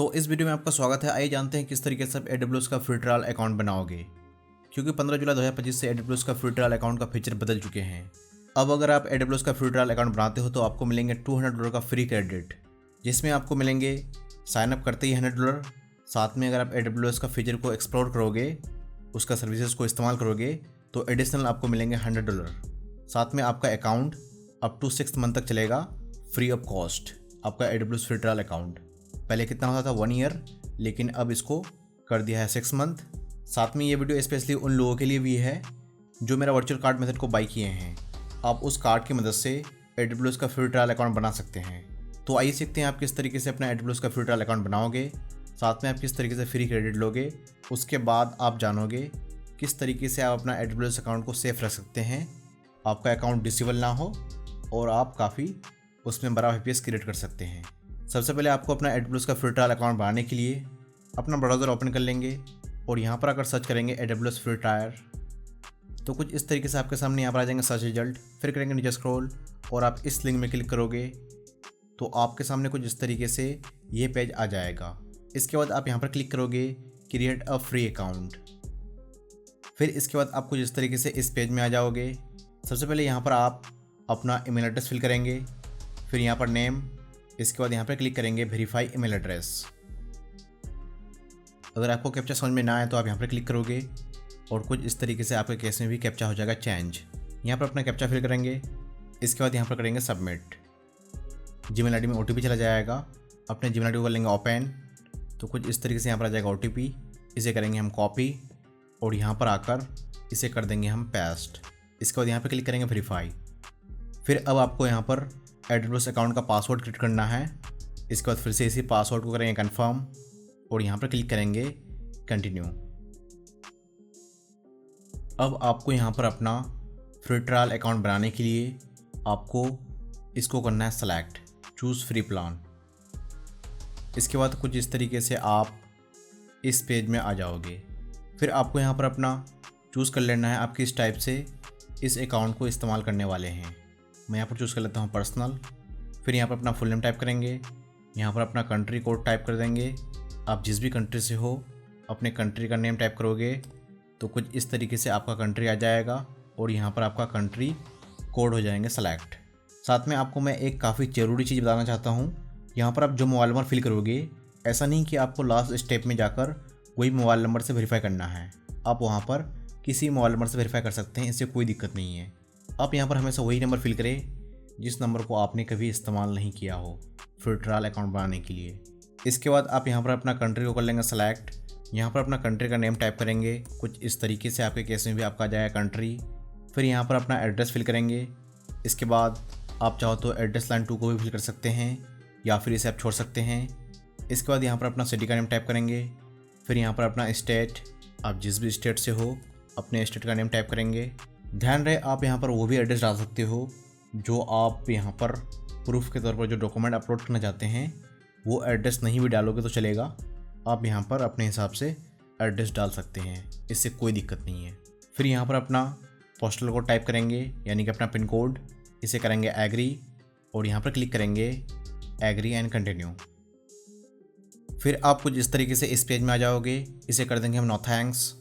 तो इस वीडियो में आपका स्वागत है। आइए जानते हैं किस तरीके से आप AWS का फ्री ट्रायल अकाउंट बनाओगे। क्योंकि 15 जुलाई 2025 से AWS का फ्री ट्रायल अकाउंट का फीचर बदल चुके हैं। अब अगर आप AWS का फ्री ट्रायल अकाउंट बनाते हो तो आपको मिलेंगे $200 का फ्री क्रेडिट, जिसमें आपको मिलेंगे साइन अप करते ही $100। साथ में अगर आप AWS का फीचर को एक्सप्लोर करोगे, उसका सर्विसेज को इस्तेमाल करोगे तो एडिशनल आपको मिलेंगे $100। साथ में आपका अकाउंट अप टू 6 मंथ तक चलेगा फ्री ऑफ कॉस्ट। आपका AWS फ्री ट्रायल अकाउंट पहले कितना होता था 1 ईयर, लेकिन अब इसको कर दिया है 6 मंथ। साथ में ये वीडियो स्पेशली उन लोगों के लिए भी है जो मेरा वर्चुअल कार्ड मेथड को बाई किए हैं। आप उस कार्ड की मदद से AWS का फ्री ट्रायल अकाउंट बना सकते हैं। तो आइए सीखते हैं आप किस तरीके से अपना AWS का फ्री ट्रायल अकाउंट बनाओगे, साथ में आप किस तरीके से फ्री क्रेडिट लोगे। उसके बाद आप जानोगे किस तरीके से आप अपना AWS अकाउंट को सेफ रख सकते हैं, आपका अकाउंट डिसेबल ना हो और आप काफ़ी उसमें बड़ा FPS क्रिएट कर सकते हैं। सबसे पहले आपको अपना AWS का फ्री ट्रायल अकाउंट बनाने के लिए अपना ब्राउज़र ओपन कर लेंगे और यहाँ पर अगर सर्च करेंगे AWS फ्री ट्रायल तो कुछ इस तरीके से आपके सामने यहाँ पर आ जाएंगे सर्च रिजल्ट। फिर करेंगे नीचे स्क्रॉल और आप इस लिंक में क्लिक करोगे तो आपके सामने कुछ इस तरीके से ये पेज आ जाएगा। इसके बाद आप यहाँ पर क्लिक करोगे क्रिएट अ फ्री अकाउंट। फिर इसके बाद आप कुछ इस तरीके से इस पेज में आ जाओगे। सबसे पहले यहाँ पर आप अपना ईमेल एड्रेस फिल करेंगे, फिर यहाँ पर नेम, इसके बाद यहाँ पर क्लिक करेंगे वेरीफाई ईमेल एड्रेस। अगर आपको कैप्चा समझ में ना आए तो आप यहाँ पर क्लिक करोगे और कुछ इस तरीके से आपके केस में भी कैप्चा हो जाएगा चेंज। यहाँ पर अपना कैप्चा फिल करेंगे, इसके बाद यहाँ पर करेंगे सबमिट। जीमेल आईडी में OTP चला जाएगा, अपने जीमेल आईडी को कर लेंगे ओपन। तो कुछ इस तरीके से यहाँ पर आ जाएगा OTP, इसे करेंगे हम कॉपी और यहाँ पर आकर इसे कर देंगे हम पेस्ट। इसके बाद यहाँ पर क्लिक करेंगे वेरीफाई। फिर अब आपको यहाँ पर AWS अकाउंट का पासवर्ड क्रिएट करना है। इसके बाद फिर से इसी पासवर्ड को करेंगे कंफर्म और यहाँ पर क्लिक करेंगे कंटिन्यू। अब आपको यहाँ पर अपना फ्री ट्रायल अकाउंट बनाने के लिए आपको इसको करना है सेलेक्ट, चूज़ फ्री प्लान। इसके बाद कुछ इस तरीके से आप इस पेज में आ जाओगे। फिर आपको यहाँ पर अपना चूज़ कर लेना है आप किस टाइप से इस अकाउंट को इस्तेमाल करने वाले हैं। मैं यहाँ पर चूज़ कर लेता हूँ पर्सनल। फिर यहाँ पर अपना फुल नेम टाइप करेंगे, यहाँ पर अपना कंट्री कोड टाइप कर देंगे। आप जिस भी कंट्री से हो अपने कंट्री का नेम टाइप करोगे तो कुछ इस तरीके से आपका कंट्री आ जाएगा और यहाँ पर आपका कंट्री कोड हो जाएंगे सेलेक्ट। साथ में आपको मैं एक काफ़ी ज़रूरी चीज़ बताना चाहता हूँ। यहाँ पर आप जो मोबाइल नंबर फिल करोगे, ऐसा नहीं कि आपको लास्ट स्टेप में जाकर वही मोबाइल नंबर से वेरीफाई करना है। आप वहाँ पर किसी मोबाइल नंबर से वेरीफाई कर सकते हैं, इससे कोई दिक्कत नहीं है। आप यहाँ पर हमेशा वही नंबर फिल करें जिस नंबर को आपने कभी इस्तेमाल नहीं किया हो फ्री ट्रायल अकाउंट बनाने के लिए। इसके बाद आप यहाँ पर अपना कंट्री को कर लेंगे सेलेक्ट। यहाँ पर अपना कंट्री का नेम टाइप करेंगे, कुछ इस तरीके से आपके केस में भी आपका आ जाएगा कंट्री। फिर यहाँ पर अपना एड्रेस फिल करेंगे। इसके बाद आप चाहो तो एड्रेस लाइन 2 को भी फिल कर सकते हैं या फिर इसे आप छोड़ सकते हैं। इसके बाद यहाँ पर अपना सिटी का नेम टाइप करेंगे। फिर यहाँ पर अपना स्टेट, आप जिस भी स्टेट से हो अपने स्टेट का नेम टाइप करेंगे। ध्यान रहे आप यहाँ पर वो भी एड्रेस डाल सकते हो जो आप यहाँ पर प्रूफ के तौर पर जो डॉक्यूमेंट अपलोड करना चाहते हैं, वो एड्रेस नहीं भी डालोगे तो चलेगा। आप यहाँ पर अपने हिसाब से एड्रेस डाल सकते हैं, इससे कोई दिक्कत नहीं है। फिर यहाँ पर अपना पोस्टल कोड टाइप करेंगे, यानी कि अपना पिन कोड, इसे करेंगे एग्री और यहाँ पर क्लिक करेंगे एग्री एंड कंटिन्यू। फिर आप कुछ इस तरीके से इस पेज में आ जाओगे, इसे कर देंगे हम नो थैंक्स।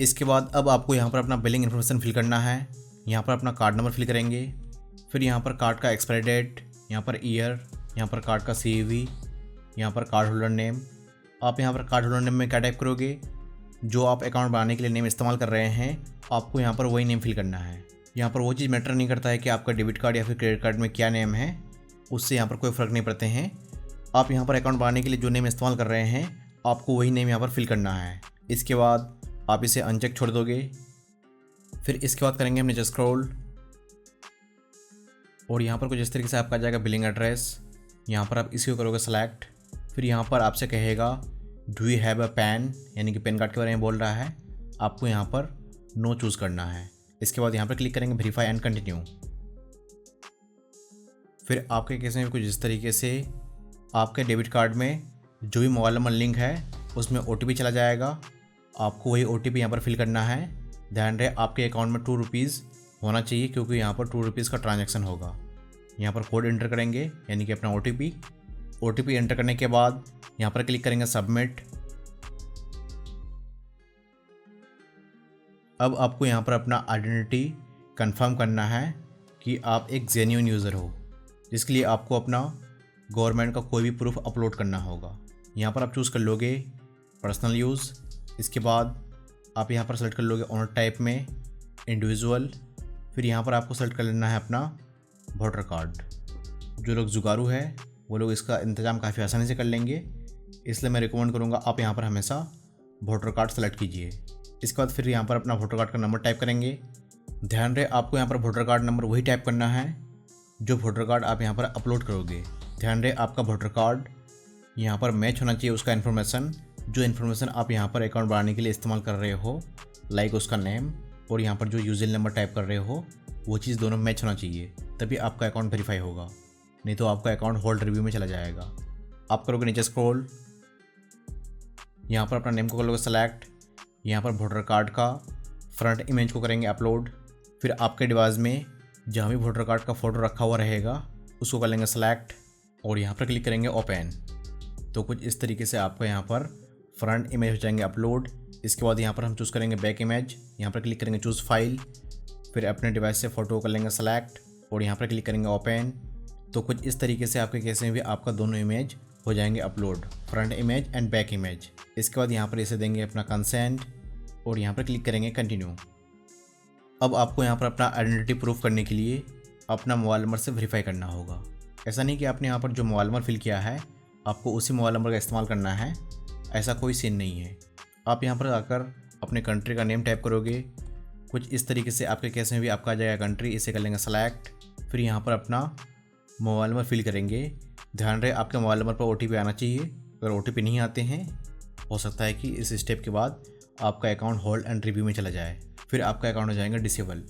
इसके बाद अब आपको यहाँ पर अपना बिलिंग इन्फॉर्मेशन फिल करना है। यहाँ पर अपना कार्ड नंबर फिल करेंगे। फिर यहाँ पर कार्ड का एक्सपायरी डेट, यहाँ पर ईयर, यहाँ पर कार्ड का CVV, यहाँ पर कार्ड होल्डर नेम। आप यहाँ पर कार्ड होल्डर नेम में क्या टाइप करोगे, जो आप अकाउंट बनाने के लिए नेम इस्तेमाल कर रहे हैं, आपको यहाँ पर वही नेम फिल करना है। यहाँ पर वो चीज़ मैटर नहीं करता है कि आपका डेबिट कार्ड या फिर क्रेडिट कार्ड में क्या नेम है, उससे यहाँ पर कोई फ़र्क नहीं पड़ते हैं। आप यहाँ पर अकाउंट बनाने के लिए जो नेम इस्तेमाल कर रहे हैं, आपको वही नेम यहाँ पर फिल करना है। इसके बाद आप इसे अनचेक छोड़ दोगे। फिर इसके बाद करेंगे हम नीचे स्क्रॉल और यहाँ पर कुछ इस तरीके से आपका आ जाएगा बिलिंग एड्रेस। यहाँ पर आप इसी को करोगे सेलेक्ट। फिर यहाँ पर आपसे कहेगा do you have a pan, यानी कि पैन कार्ड के बारे में बोल रहा है। आपको यहाँ पर नो चूज़ करना है। इसके बाद यहाँ पर क्लिक करेंगे वेरीफाई एंड कंटिन्यू। फिर आपके केस में कुछ इस तरीके से आपके डेबिट कार्ड में जो भी मोबाइल नंबर लिंक है उसमें OTP चला जाएगा। आपको वही OTP यहाँ पर फिल करना है। ध्यान रहे आपके अकाउंट में ₹2 होना चाहिए, क्योंकि यहाँ पर ₹2 का ट्रांजैक्शन होगा। यहाँ पर कोड एंटर करेंगे, यानी कि अपना OTP OTP एंटर करने के बाद यहाँ पर क्लिक करेंगे सबमिट। अब आपको यहाँ पर अपना आइडेंटिटी कंफर्म करना है कि आप एक जेन्युइन यूज़र हो, जिसके लिए आपको अपना गवर्नमेंट का कोई भी प्रूफ अपलोड करना होगा। यहाँ पर आप चूज़ कर लोगे पर्सनल यूज़। इसके बाद आप यहाँ पर सेलेक्ट कर लोगे ओनर टाइप में इंडिविजुअल। फिर यहाँ पर आपको सेलेक्ट कर लेना है अपना वोटर कार्ड। जो लोग जुगाड़ू है वो लोग इसका इंतज़ाम काफ़ी आसानी से कर लेंगे, इसलिए मैं रिकमेंड करूँगा आप यहाँ पर हमेशा वोटर कार्ड सेलेक्ट कीजिए। इसके बाद फिर यहाँ पर अपना वोटर कार्ड का नंबर टाइप करेंगे। ध्यान रहे आपको यहाँ पर वोटर कार्ड नंबर वही टाइप करना है जो वोटर कार्ड आप यहाँ पर अपलोड करोगे। ध्यान रहे आपका वोटर कार्ड यहाँ पर मैच होना चाहिए उसका इन्फॉर्मेशन, जो इन्फॉर्मेशन आप यहाँ पर अकाउंट बनाने के लिए इस्तेमाल कर रहे हो, लाइक उसका नेम और यहाँ पर जो यूजर नंबर टाइप कर रहे हो वो चीज़ दोनों मैच होना चाहिए, तभी आपका अकाउंट वेरीफाई होगा, नहीं तो आपका अकाउंट होल्ड रिव्यू में चला जाएगा। आप करोगे नीचे स्क्रॉल, यहाँ पर अपना नेम को कर लोगे सेलेक्ट। यहाँ पर वोटर कार्ड का फ्रंट इमेज को करेंगे अपलोड। फिर आपके डिवाइस में जहाँ भी वोटर कार्ड का फ़ोटो रखा हुआ रहेगा उसको कर लेंगे सेलेक्ट और यहाँ पर क्लिक करेंगे ओपन। तो कुछ इस तरीके से आपका यहाँ पर फ्रंट इमेज हो जाएंगे अपलोड। इसके बाद यहाँ पर हम चूज़ करेंगे बैक इमेज, यहाँ पर क्लिक करेंगे चूज़ फाइल। फिर अपने डिवाइस से फ़ोटो कर लेंगे सेलेक्ट और यहाँ पर क्लिक करेंगे ओपन। तो कुछ इस तरीके से आपके केस में भी आपका दोनों इमेज हो जाएंगे upload, front image and back image. इसके बाद यहाँ पर इसे देंगे अपना कंसेंट और यहाँ पर क्लिक करेंगे कंटिन्यू। अब आपको यहाँ पर अपना आइडेंटिटी प्रूफ करने के लिए अपना मोबाइल नंबर से वेरीफाई करना होगा। ऐसा नहीं कि आपने यहाँ पर जो मोबाइल नंबर फिल किया है आपको उसी मोबाइल नंबर का इस्तेमाल करना है, ऐसा कोई सीन नहीं है। आप यहाँ पर आकर अपने कंट्री का नेम टाइप करोगे, कुछ इस तरीके से आपके केस में भी आपका आ जाएगा कंट्री। इसे कर लेंगे सेलेक्ट। फिर यहाँ पर अपना मोबाइल नंबर फिल करेंगे। ध्यान रहे आपके मोबाइल नंबर पर OTP आना चाहिए। अगर OTP नहीं आते हैं हो सकता है कि इस स्टेप के बाद आपका अकाउंट होल्ड एंड रिव्यू में चला जाए, फिर आपका अकाउंट हो जाएगा डिसेबल।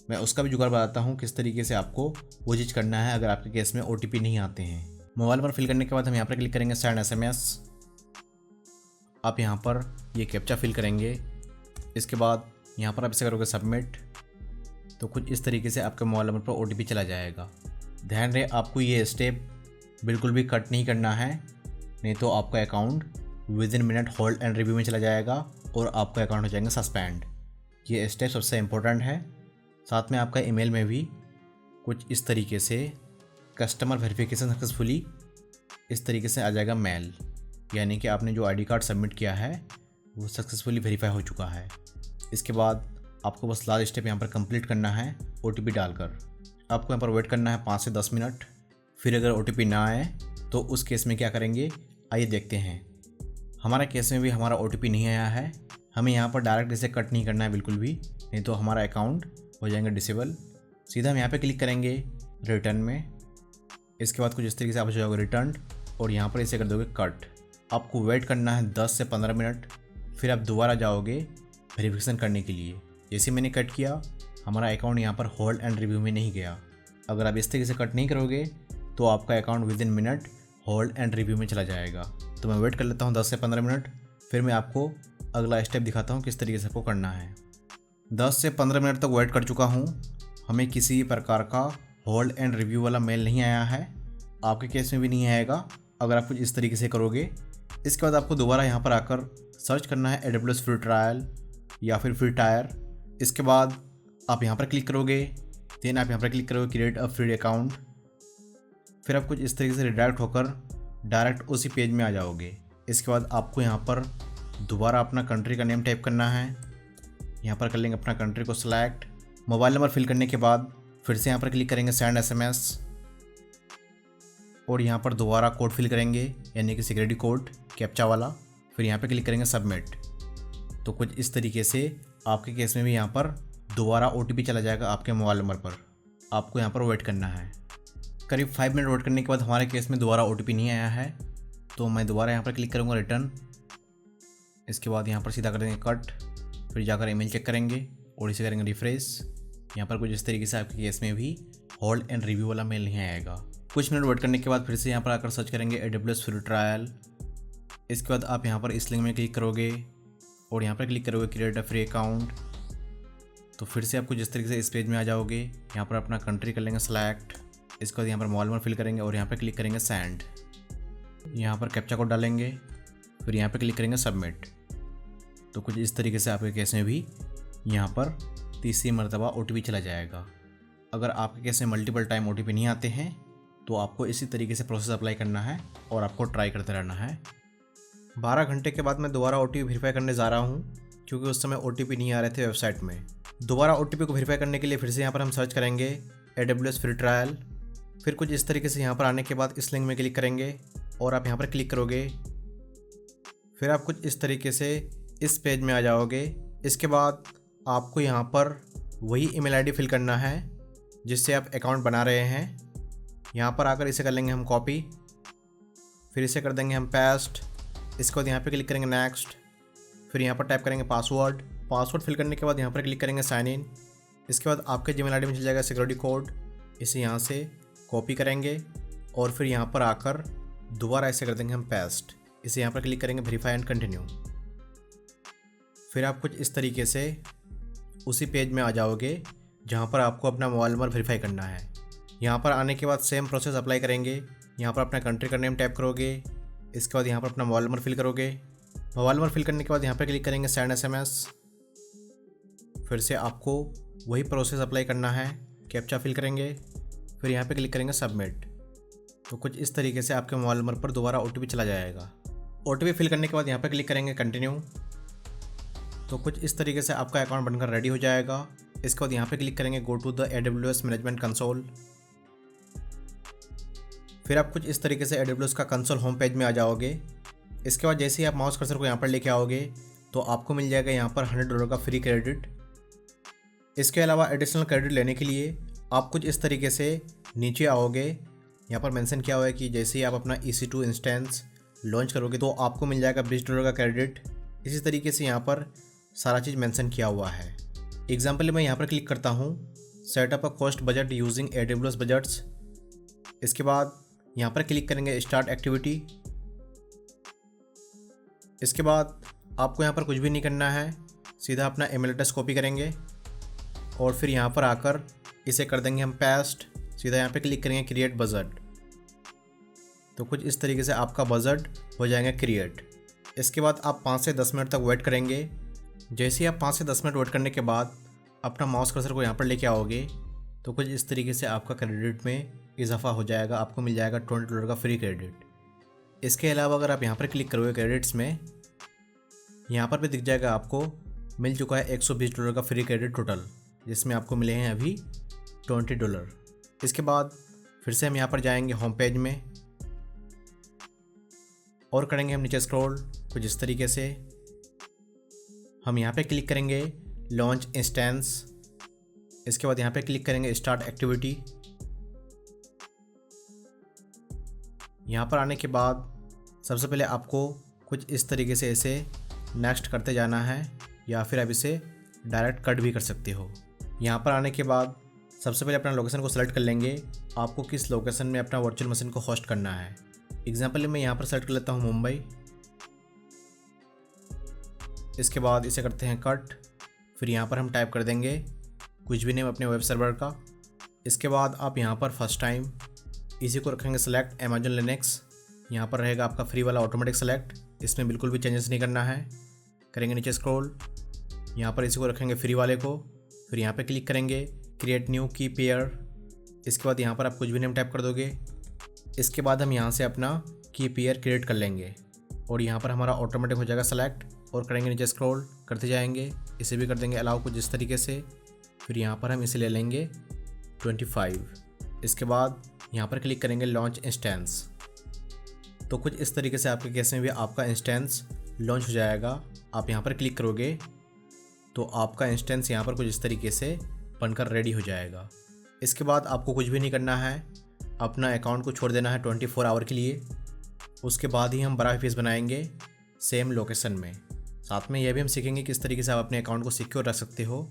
मैं उसका भी जुगाड़ बताता हूँ किस तरीके से आपको वो चीज़ करना है अगर आपके केस में OTP नहीं आते हैं। मोबाइल नंबर फिल करने के बाद हम यहाँ पर क्लिक करेंगे सेंड SMS। आप यहाँ पर ये कैप्चा फिल करेंगे। इसके बाद यहाँ पर आप इसे करोगे सबमिट। तो कुछ इस तरीके से आपके मोबाइल नंबर पर OTP चला जाएगा। ध्यान रहे आपको ये स्टेप बिल्कुल भी कट नहीं करना है, नहीं तो आपका account with in minute hold and review में चला जाएगा और आपका अकाउंट हो जाएगा सस्पेंड। ये स्टेप सबसे इम्पोर्टेंट है। साथ में आपका ईमेल में भी कुछ इस तरीके से कस्टमर वेरिफिकेशन सक्सेसफुली इस तरीके से आ जाएगा मेल, यानी कि आपने जो ID कार्ड सबमिट किया है वो सक्सेसफुली वेरीफाई हो चुका है। इसके बाद आपको बस लास्ट स्टेप यहाँ पर कंप्लीट करना है OTP डालकर। आपको यहाँ पर वेट करना है 5 से 10 मिनट। फिर अगर OTP ना आए तो उस केस में क्या करेंगे आइए देखते हैं। हमारा केस में भी हमारा OTP नहीं आया है। हमें यहाँ पर डायरेक्ट इसे कट नहीं करना है बिल्कुल भी, नहीं तो हमारा अकाउंट हो जाएगा डिसेबल। सीधा हम यहाँ पे क्लिक करेंगे रिटर्न में। इसके बाद कुछ इस तरीके से आप हो जाओगे रिटर्न और यहाँ पर इसे कर दोगे कट। आपको वेट करना है 10 से 15 मिनट। फिर आप दोबारा जाओगे वेरिफिकेशन करने के लिए। जैसे मैंने कट किया हमारा अकाउंट यहाँ पर होल्ड एंड रिव्यू में नहीं गया। अगर आप इस तरीके से कट नहीं करोगे तो आपका account with in minute hold and review में चला जाएगा। तो मैं वेट कर लेता हूँ 10 से 15 मिनट, फिर मैं आपको अगला स्टेप दिखाता हूँ किस तरीके से आपको करना है। 10 से 15 मिनट तक वेट कर चुका हूँ, हमें किसी प्रकार का होल्ड एंड रिव्यू वाला मेल नहीं आया है। आपके केस में भी नहीं आएगा अगर आप कुछ इस तरीके से करोगे। इसके बाद आपको दोबारा यहाँ पर आकर सर्च करना है AWS फ्री ट्रायल या फिर फ्री टायर। इसके बाद आप यहाँ पर क्लिक करोगे, देन आप यहाँ पर क्लिक करोगे क्रिएट अ फ्री अकाउंट। फिर आप कुछ इस तरीके से रिडायरेक्ट होकर डायरेक्ट उसी पेज में आ जाओगे। इसके बाद आपको यहाँ पर दोबारा अपना कंट्री का नेम टाइप करना है। यहाँ पर कर लेंगे अपना कंट्री को सिलेक्ट। मोबाइल नंबर फिल करने के बाद फिर से यहाँ पर क्लिक करेंगे सेंड SMS और यहाँ पर दोबारा कोड फिल करेंगे, यानी कि सिक्योरिटी कोड कैप्चा वाला। फिर यहाँ पर क्लिक करेंगे सबमिट। तो कुछ इस तरीके से आपके केस में भी यहाँ पर दोबारा OTP चला जाएगा आपके मोबाइल नंबर पर। आपको यहाँ पर वेट करना है। करीब 5 मिनट वेट करने के बाद हमारे केस में दोबारा OTP नहीं आया है, तो मैं दोबारा यहाँ पर क्लिक करूँगा रिटर्न। इसके बाद यहाँ पर सीधा कर देंगे कट। फिर जाकर ईमेल चेक करेंगे और इसे करेंगे रिफ्रेश। यहाँ पर कुछ इस तरीके से आपके केस में भी होल्ड एंड रिव्यू वाला मेल नहीं आएगा। कुछ मिनट वेट करने के बाद फिर से यहाँ पर आकर सर्च करेंगे AWS फ्री ट्रायल। इसके बाद आप यहाँ पर इस लिंक में क्लिक करोगे और यहाँ पर क्लिक करोगे क्रिएट अ फ्री अकाउंट। तो फिर से आप कुछ इस तरीके से इस पेज में आ जाओगे। यहाँ पर अपना कंट्री कर लेंगे सेलेक्ट। इसके बाद यहाँ पर मोबाइल नंबर फिल करेंगे और यहाँ पर क्लिक करेंगे सेंड। यहाँ पर कैप्चा कोड डालेंगे, फिर यहाँ पे क्लिक करेंगे सबमिट। तो कुछ इस तरीके से आपके केस में भी यहाँ पर तीसरी मरतबा OTP चला जाएगा। अगर आपके केस में मल्टीपल टाइम OTP नहीं आते हैं तो आपको इसी तरीके से प्रोसेस अप्लाई करना है और आपको ट्राई करते रहना है। 12 घंटे के बाद मैं दोबारा OTP वेरीफाई करने जा रहा हूँ, क्योंकि उस समय OTP नहीं आ रहे थे वेबसाइट में। दोबारा OTP को वेरीफाई करने के लिए फिर से यहाँ पर हम सर्च करेंगे AWS फ्री ट्रायल। फिर कुछ इस तरीके से यहाँ पर आने के बाद इस लिंक में क्लिक करेंगे और आप यहाँ पर क्लिक करोगे। फिर आप कुछ इस तरीके से इस पेज में आ जाओगे। इसके बाद आपको यहाँ पर वही ईमेल आईडी फिल करना है जिससे आप अकाउंट बना रहे हैं। यहाँ पर आकर इसे कर लेंगे हम कॉपी, फिर इसे कर देंगे हम पेस्ट। इसके बाद यहाँ पे क्लिक करेंगे नेक्स्ट, फिर यहाँ पर टाइप करेंगे पासवर्ड फिल करने के बाद यहाँ पर क्लिक करेंगे साइन इन। इसके बाद आपके जीमेल आईडी में चल जाएगा सिक्योरिटी कोड, इसे यहाँ से कॉपी करेंगे और फिर यहाँ पर आकर दोबारा ऐसे कर देंगे हम पेस्ट। इसे यहाँ पर क्लिक करेंगे वेरीफाई एंड कंटिन्यू। फिर आप कुछ इस तरीके से उसी पेज में आ जाओगे जहाँ पर आपको अपना मोबाइल नंबर वेरीफाई करना है। यहाँ पर आने के बाद सेम प्रोसेस अप्लाई करेंगे। यहाँ पर अपना कंट्री का नेम टाइप करोगे, इसके बाद यहाँ पर अपना मोबाइल नंबर फिल करोगे। मोबाइल नंबर फिल करने के बाद यहाँ पर क्लिक करेंगे सेंड SMS। फिर से आपको वही प्रोसेस अप्लाई करना है, कैप्चा फिल करेंगे, फिर यहाँ पे क्लिक करेंगे सबमिट। तो कुछ इस तरीके से आपके मोबाइल नंबर पर दोबारा OTP चला जाएगा। OTP फिल करने के बाद यहाँ पे क्लिक करेंगे कंटिन्यू। तो कुछ इस तरीके से आपका अकाउंट बनकर रेडी हो जाएगा। इसके बाद यहाँ पे क्लिक करेंगे go to the AWS management console. फिर आप कुछ इस तरीके से AWS का कंसोल होम पेज में आ जाओगे। इसके बाद जैसे ही आप माउस कर्सर को यहाँ पर लेके आओगे तो आपको मिल जाएगा यहाँ पर $100 का फ्री क्रेडिट। इसके अलावा एडिशनल क्रेडिट लेने के लिए आप कुछ इस तरीके से नीचे आओगे। यहाँ पर मेंशन किया हुआ है कि जैसे ही आप अपना EC2 इंस्टेंस लॉन्च करोगे तो आपको मिल जाएगा $20 का क्रेडिट। इसी तरीके से यहाँ पर सारा चीज़ मेंशन किया हुआ है। एग्जाम्पल मैं यहाँ पर क्लिक करता हूँ setup a cost budget using AWS budgets. इसके बाद यहाँ पर क्लिक करेंगे स्टार्ट एक्टिविटी। इसके बाद आपको यहाँ पर कुछ भी नहीं करना है, सीधा अपना ईमेल एड्रेस कॉपी करेंगे और फिर यहाँ पर आकर इसे कर देंगे हम पेस्ट। सीधा यहाँ पे क्लिक करेंगे क्रिएट बजट। तो कुछ इस तरीके से आपका बजट हो जाएगा क्रिएट। इसके बाद आप 5 से 10 मिनट तक वेट करेंगे। जैसे ही आप 5 से 10 मिनट वेट करने के बाद अपना माउस कर्सर को यहाँ पर लेके आओगे तो कुछ इस तरीके से आपका क्रेडिट में इजाफा हो जाएगा। आपको मिल जाएगा $20 का फ्री क्रेडिट। इसके अलावा अगर आप यहाँ पर क्लिक करोगे क्रेडिट्स में, यहाँ पर भी दिख जाएगा आपको मिल चुका है $120 का फ्री क्रेडिट टोटल, जिसमें आपको मिले हैं अभी $20। इसके बाद फिर से हम यहाँ पर जाएंगे होम पेज में और करेंगे हम नीचे स्क्रॉल कुछ इस तरीके से। हम यहाँ पे क्लिक करेंगे लॉन्च इंस्टेंस। इसके बाद यहाँ पे क्लिक करेंगे स्टार्ट एक्टिविटी। यहाँ पर आने के बाद सबसे पहले आपको कुछ इस तरीके से इसे नेक्स्ट करते जाना है या फिर आप इसे डायरेक्ट कट भी कर सकते हो। यहाँ पर आने के बाद सबसे पहले अपना लोकेशन को सेलेक्ट कर लेंगे। आपको किस लोकेशन में अपना वर्चुअल मशीन को होस्ट करना है। एग्जाम्पल मैं यहाँ पर सेलेक्ट कर लेता हूँ मुंबई। इसके बाद इसे करते हैं कट। फिर यहाँ पर हम टाइप कर देंगे कुछ भी नेम अपने वेब सर्वर का। इसके बाद आप यहाँ पर फर्स्ट टाइम इसी को रखेंगे सेलेक्ट अमेजन लिनक्स। यहाँ पर रहेगा आपका फ्री वाला ऑटोमेटिक सेलेक्ट, इसमें बिल्कुल भी चेंजेस नहीं करना है। करेंगे नीचे स्क्रॉल, यहाँ पर इसी को रखेंगे फ्री वाले को। फिर यहाँ पे क्लिक करेंगे क्रिएट न्यू की पेयर। इसके बाद यहाँ पर आप कुछ भी नेम टाइप कर दोगे। इसके बाद हम यहाँ से अपना की पेयर क्रिएट कर लेंगे और यहाँ पर हमारा ऑटोमेटिक हो जाएगा सेलेक्ट। और करेंगे नीचे स्क्रॉल करते जाएंगे, इसे भी कर देंगे अलाउ कुछ इस तरीके से। फिर यहाँ पर हम इसे ले लेंगे 25। इसके बाद यहाँ पर क्लिक करेंगे लॉन्च इंस्टेंस। तो कुछ इस तरीके से आपके केस में भी आपका इंस्टेंस लॉन्च हो जाएगा। आप यहाँ पर क्लिक करोगे तो आपका इंस्टेंस यहाँ पर कुछ इस तरीके से बनकर रेडी हो जाएगा। इसके बाद आपको कुछ भी नहीं करना है, अपना अकाउंट को छोड़ देना है 24 आवर के लिए। उसके बाद ही हम बड़ा फीस बनाएंगे सेम लोकेशन में। साथ में यह भी हम सीखेंगे किस तरीके से आप अपने अकाउंट को सिक्योर रख सकते हो।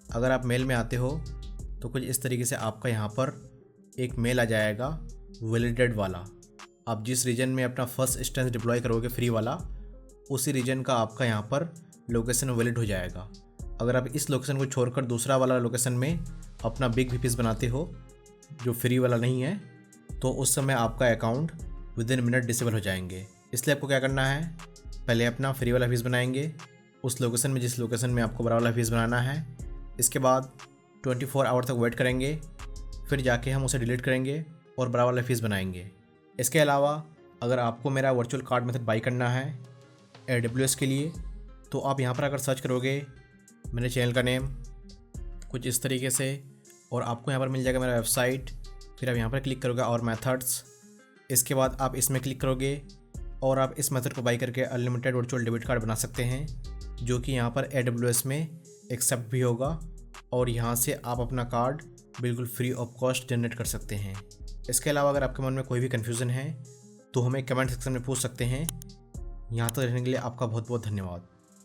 अगर आप मेल में आते हो तो कुछ इस तरीके से आपका यहाँ पर एक मेल आ जाएगा वैलिडेटेड वाला। आप जिस रीजन में अपना फर्स्ट इंस्टेंस डिप्लॉय करोगे फ्री वाला, उसी रीजन का आपका यहाँ पर लोकेशन वैलिड हो जाएगा। अगर आप इस लोकेशन को छोड़कर दूसरा वाला लोकेशन में अपना बिग वीपीएस बनाते हो जो फ्री वाला नहीं है, तो उस समय आपका account with in minute disable हो जाएंगे। इसलिए आपको क्या करना है, पहले अपना फ्री वाला फीस बनाएंगे उस लोकेशन में जिस लोकेशन में आपको बड़ा वाला फीस बनाना है। इसके बाद 24 आवर तक वेट करेंगे, फिर जाके हम उसे डिलीट करेंगे और बड़ा वाला फीस बनाएंगे। इसके अलावा अगर आपको मेरा वर्चुअल कार्ड मेथड बाई करना है AWS के लिए, तो आप यहाँ पर अगर सर्च करोगे मेरे चैनल का नेम कुछ इस तरीके से, और आपको यहाँ पर मिल जाएगा मेरा वेबसाइट। फिर आप यहाँ पर क्लिक करोगे और मेथड्स, इसके बाद आप इसमें क्लिक करोगे और आप इस मेथड को बाई करके अनलिमिटेड वर्चुअल डेबिट कार्ड बना सकते हैं, जो कि यहाँ पर AWS में एक्सेप्ट भी होगा, और यहाँ से आप अपना कार्ड बिल्कुल फ्री ऑफ कॉस्ट जनरेट कर सकते हैं। इसके अलावा अगर आपके मन में कोई भी कन्फ्यूज़न है तो हमें कमेंट सेक्शन में पूछ सकते हैं। यहाँ तक रहने के लिए आपका बहुत बहुत धन्यवाद।